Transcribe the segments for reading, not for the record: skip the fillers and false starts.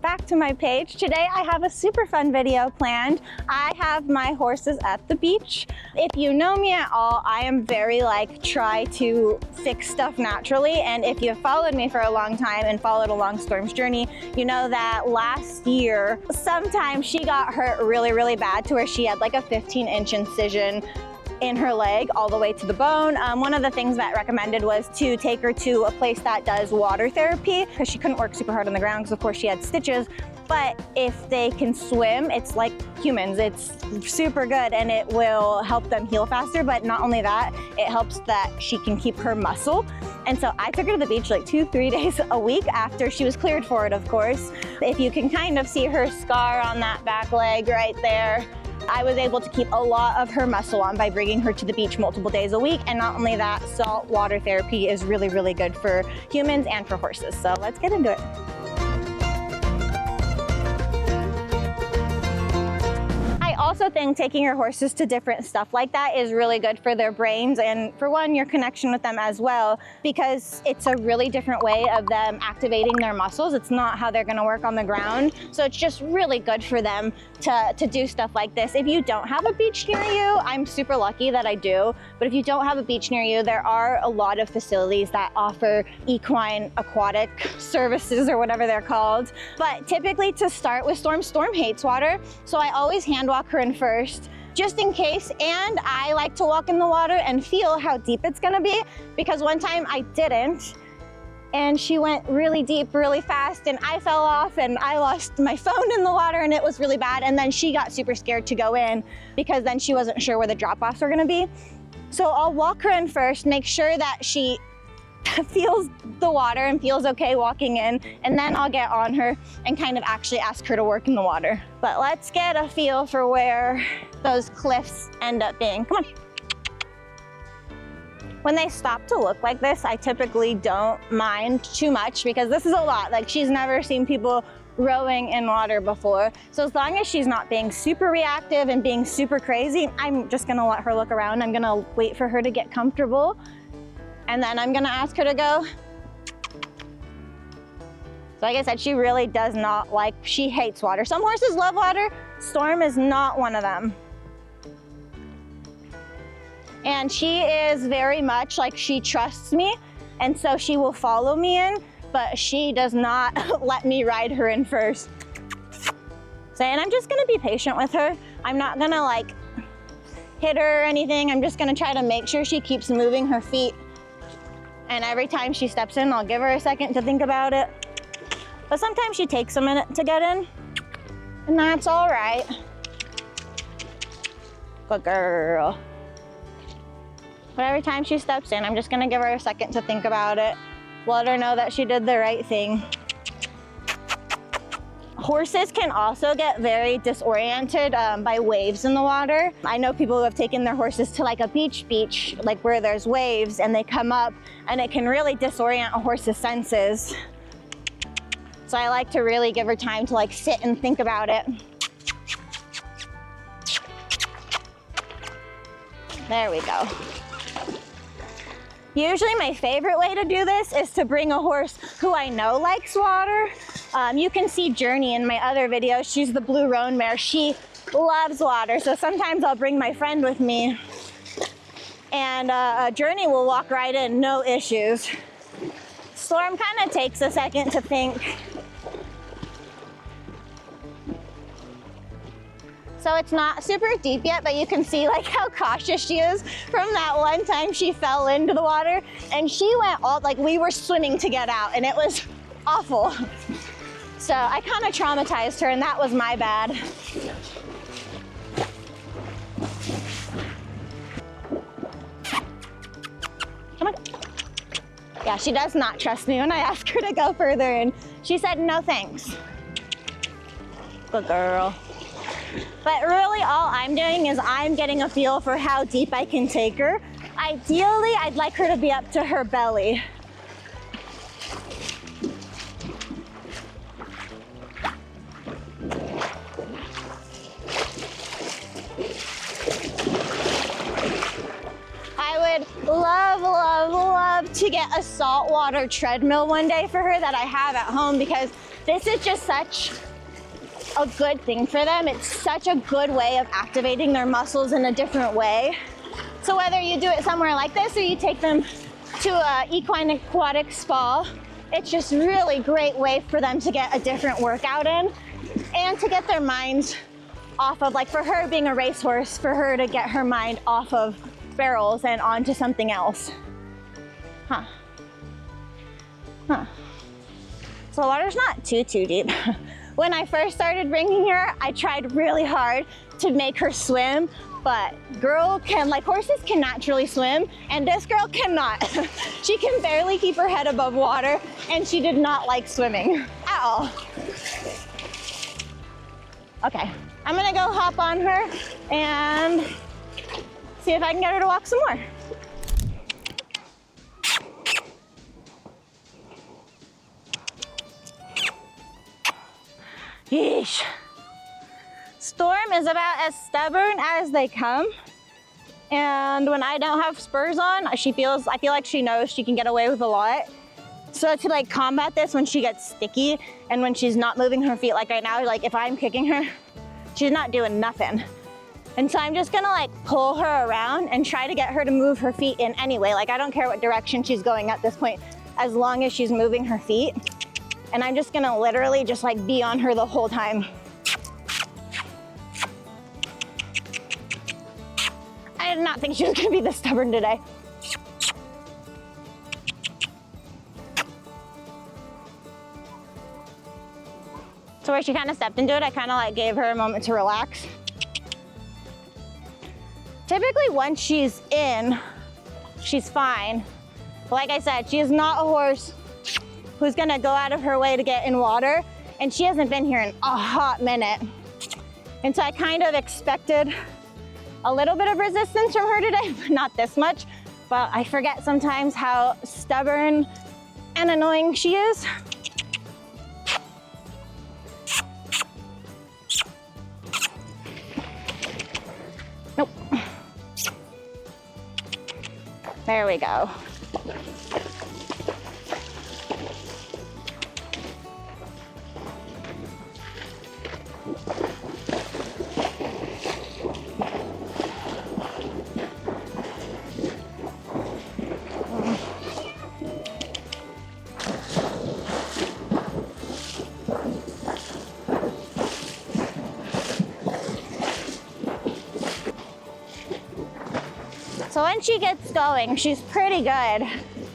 Back to my page. Today I have a super fun video planned. I have my horses at the beach. If you know me at all, I am very try to fix stuff naturally, and if you've followed me for a long time and followed along Storm's journey, you know that last year sometime she got hurt really bad to where she had like a 15-inch incision in her leg all the way to the bone. One of the things that recommended was to take her to a place that does water therapy because she couldn't work super hard on the ground because of course she had stitches. But if they can swim, it's like humans, it's super good and it will help them heal faster. But not only that, it helps that she can keep her muscle. And so I took her to the beach like 2-3 days a week after she was cleared for it, of course. If you can kind of see her scar on that back leg right there, I was able to keep a lot of her muscle on by bringing her to the beach multiple days a week. And not only that, salt water therapy is really good for humans and for horses. So let's get into it. I also think taking your horses to different stuff like that is really good for their brains and for one, your connection with them as well, because it's a really different way of them activating their muscles. It's not how they're gonna work on the ground. So it's just really good for them to do stuff like this. If you don't have a beach near you, I'm super lucky that I do, but if you don't have a beach near you, there are a lot of facilities that offer equine aquatic services or whatever they're called. But typically to start with Storm hates water, so I always hand walk her in first, just in case, and I like to walk in the water and feel how deep it's gonna be, because one time I didn't, and she went really deep really fast and I fell off and I lost my phone in the water and it was really bad, and then she got super scared to go in because then she wasn't sure where the drop-offs were gonna be. So I'll walk her in first, make sure that she feels the water and feels okay walking in, and then I'll get on her and kind of actually ask her to work in the water. But let's get a feel for where those cliffs end up being. Come on. When they stop to look like this, I typically don't mind too much because this is a lot. Like, she's never seen people rowing in water before. So as long as she's not being super reactive and being super crazy, I'm just gonna let her look around. I'm gonna wait for her to get comfortable, and then I'm gonna ask her to go. So like I said, she really does not she hates water. Some horses love water. Storm is not one of them. And she is very much she trusts me, and so she will follow me in, but she does not let me ride her in first. So, and I'm just gonna be patient with her. I'm not gonna hit her or anything. I'm just gonna try to make sure she keeps moving her feet. And every time she steps in, I'll give her a second to think about it. But sometimes she takes a minute to get in, and that's all right. Good girl. But every time she steps in, I'm just gonna give her a second to think about it. Let her know that she did the right thing. Horses can also get very disoriented by waves in the water. I know people who have taken their horses to a beach, where there's waves and they come up, and it can really disorient a horse's senses. So I like to really give her time to sit and think about it. There we go. Usually my favorite way to do this is to bring a horse who I know likes water. You can see Journey in my other videos. She's the blue roan mare. She loves water, so sometimes I'll bring my friend with me, and Journey will walk right in, no issues. Storm kind of takes a second to think. So it's not super deep yet, but you can see how cautious she is from that one time she fell into the water, and she went all we were swimming to get out, and it was awful. So I kind of traumatized her, and that was my bad. Come on. Yeah, she does not trust me when I ask her to go further, and she said no thanks. Good girl. But really all I'm doing is I'm getting a feel for how deep I can take her. Ideally, I'd like her to be up to her belly. I would love to get a saltwater treadmill one day for her that I have at home, because This is just such a good thing for them. It's such a good way of activating their muscles in a different way. So whether you do it somewhere like this or you take them to an equine aquatic spa, it's just really great way for them to get a different workout in and to get their minds off of, like for her being a racehorse, for her to get her mind off of barrels and onto something else. So the water's not too deep. When I first started bringing her, I tried really hard to make her swim, but girl can, like horses can naturally swim, and this girl cannot. She can barely keep her head above water, and she did not like swimming at all. Okay, I'm gonna go hop on her and see if I can get her to walk some more. Yeesh. Storm is about as stubborn as they come. And when I don't have spurs on, I feel like she knows she can get away with a lot. So to like combat this when she gets sticky and when she's not moving her feet, like right now, like if I'm kicking her, she's not doing nothing. And so I'm just gonna like pull her around and try to get her to move her feet in anyway. Like I don't care what direction she's going at this point, as long as she's moving her feet. And I'm just gonna literally just like be on her the whole time. I did not think she was gonna be this stubborn today. So where she kind of stepped into it, I kind of like gave her a moment to relax. Typically once she's in, she's fine. But like I said, she is not a horse who's gonna go out of her way to get in water, and she hasn't been here in a hot minute. And so I kind of expected a little bit of resistance from her today, but not this much. But I forget sometimes how stubborn and annoying she is. Nope. There we go. So when she gets going, she's pretty good.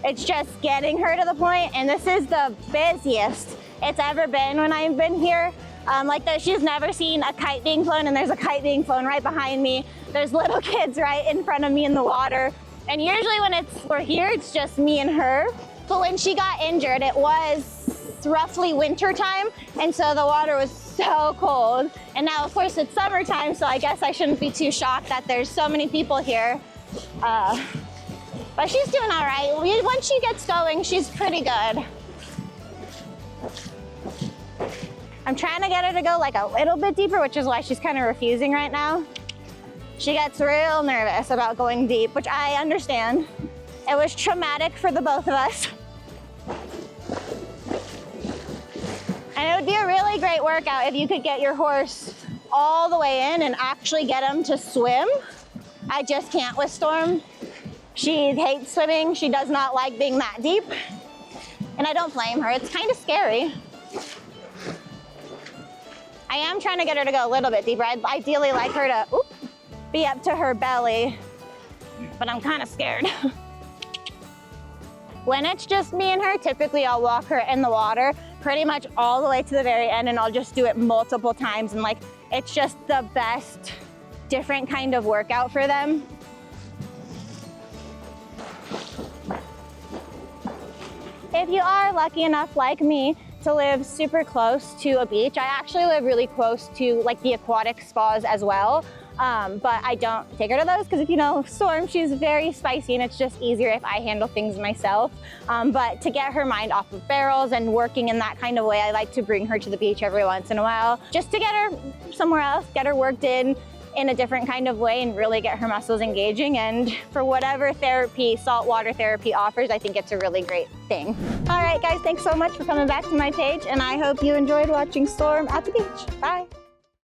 It's just getting her to the point, and this is the busiest it's ever been when I've been here. Like she's never seen a kite being flown, and there's a kite being flown right behind me. There's little kids right in front of me in the water. And usually when we're here, it's just me and her. But when she got injured, it was roughly winter time, and so the water was so cold. And now of course it's summertime, so I guess I shouldn't be too shocked that there's so many people here. But she's doing all right. Once she gets going, she's pretty good. I'm trying to get her to go like a little bit deeper, which is why she's kind of refusing right now. She gets real nervous about going deep, which I understand. It was traumatic for the both of us. And it would be a really great workout if you could get your horse all the way in and actually get him to swim. I just can't with Storm. She hates swimming. She does not like being that deep. And I don't blame her. It's kind of scary. I am trying to get her to go a little bit deeper. I'd ideally like her to be up to her belly, but I'm kind of scared. When it's just me and her, typically I'll walk her in the water pretty much all the way to the very end, and I'll just do it multiple times. And like, it's just the best different kind of workout for them. If you are lucky enough, like me, to live super close to a beach, I actually live really close to like the aquatic spas as well. But I don't take her to those because if you know Storm, she's very spicy and it's just easier if I handle things myself. But to get her mind off of barrels and working in that kind of way, I like to bring her to the beach every once in a while, just to get her somewhere else, get her worked in in a different kind of way and really get her muscles engaging. And for whatever therapy, saltwater therapy offers, I think it's a really great thing. All right, guys, thanks so much for coming back to my page, and I hope you enjoyed watching Storm at the beach. Bye.